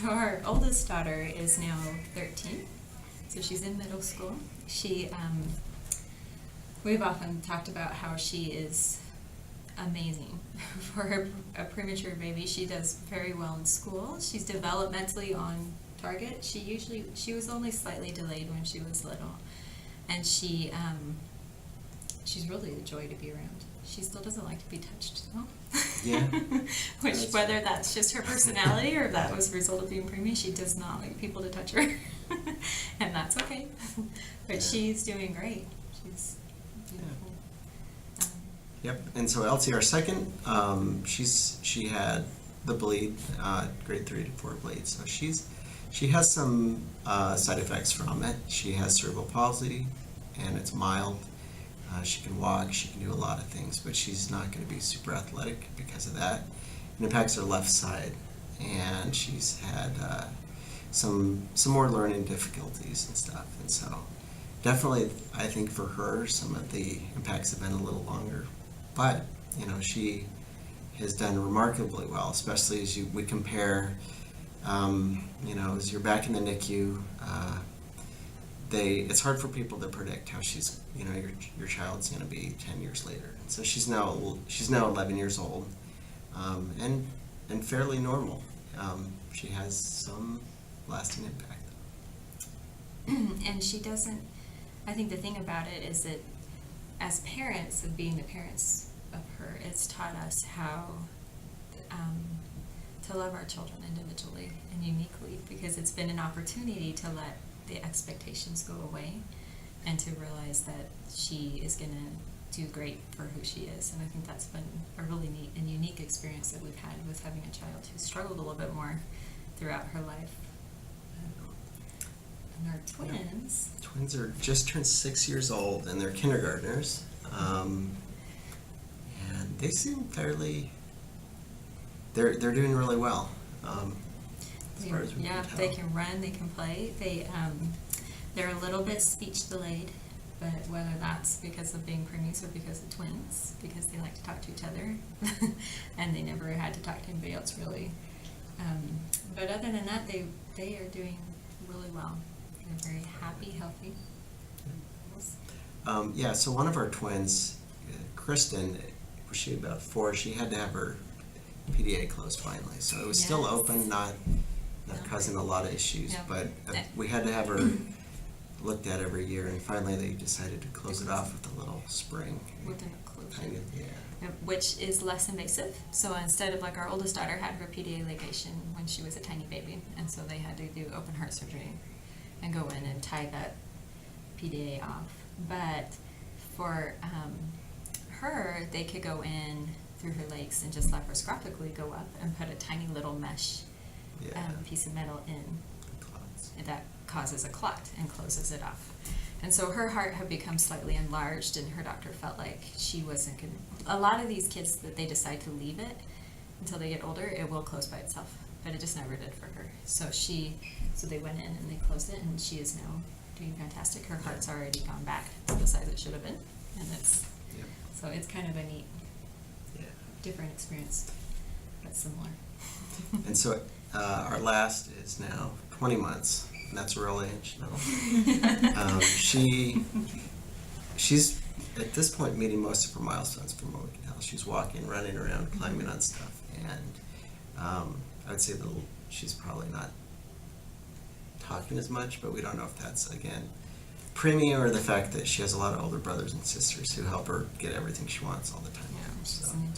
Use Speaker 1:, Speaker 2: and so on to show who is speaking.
Speaker 1: So our oldest daughter is now 13, so she's in middle school. We've often talked about how she is amazing for a premature baby. She does very well in school. She's developmentally on target. She was only slightly delayed when she was little, and she's really a joy to be around. She still doesn't like to be touched, though.
Speaker 2: Yeah.
Speaker 1: Whether that's just her personality or if that was a result of being preemie, she does not like people to touch her, and that's okay. But
Speaker 2: yeah.
Speaker 1: She's doing great. She's beautiful.
Speaker 2: Yep. And so Elsie, our second, she had the bleed, grade 3 to 4 bleed. So she has some side effects from it. She has cerebral palsy, and it's mild. She can walk, she can do a lot of things, but she's not going to be super athletic because of that. It impacts her left side, and she's had some more learning difficulties and stuff. And so definitely, I think for her, some of the impacts have been a little longer. But, she has done remarkably well, especially as we compare, as you're back in the NICU, it's hard for people to predict how she's, your child's going to be 10 years later. And so she's now 11 years old, and fairly normal. She has some lasting impact.
Speaker 1: And she doesn't, I think the thing about it is that as parents, of being the parents of her, it's taught us how to love our children individually and uniquely, because it's been an opportunity to let the expectations go away and to realize that she is going to do great for who she is. And I think that's been a really neat and unique experience that we've had with having a child who struggled a little bit more throughout her life. And our twins.
Speaker 2: Twins are just turned 6 years old, and they're kindergartners. And they seem fairly, they're doing really well. As far as we can tell.
Speaker 1: They can run, they can play. They're a little bit speech delayed, but whether that's because of being preemies or because of twins, because they like to talk to each other, and they never had to talk to anybody else really. But other than that, they are doing really well. They're very happy, healthy.
Speaker 2: So one of our twins, Kristen, was she about 4? She had to have her PDA closed finally, so it was still open, not causing a lot of issues, but we had to have her looked at every year, and finally they decided to close it off with a little spring.
Speaker 1: With an occlusion.
Speaker 2: Kind of, yeah.
Speaker 1: Which is less invasive. So instead of, like, our oldest daughter had her PDA ligation when she was a tiny baby, and so they had to do open heart surgery and go in and tie that PDA off. But for her, they could go in through her legs and just laparoscopically go up and put a tiny little mesh piece of metal in. And that causes a clot and closes it off. And so her heart had become slightly enlarged, and her doctor felt like she wasn't going to. A lot of these kids, that they decide to leave it until they get older, it will close by itself. But it just never did for her. So they went in and they closed it, and she is now doing fantastic. Her heart's already gone back to the size it should have been, and so it's kind of a neat, different experience, but similar.
Speaker 2: And so our last is now 20 months, and that's real age now. She's at this point meeting most of her milestones from what we can tell. She's walking, running around, climbing on stuff, and I would say that she's probably not talking as much, but we don't know if that's, again, preemie or the fact that she has a lot of older brothers and sisters who help her get everything she wants all the time.
Speaker 1: Yeah, she's an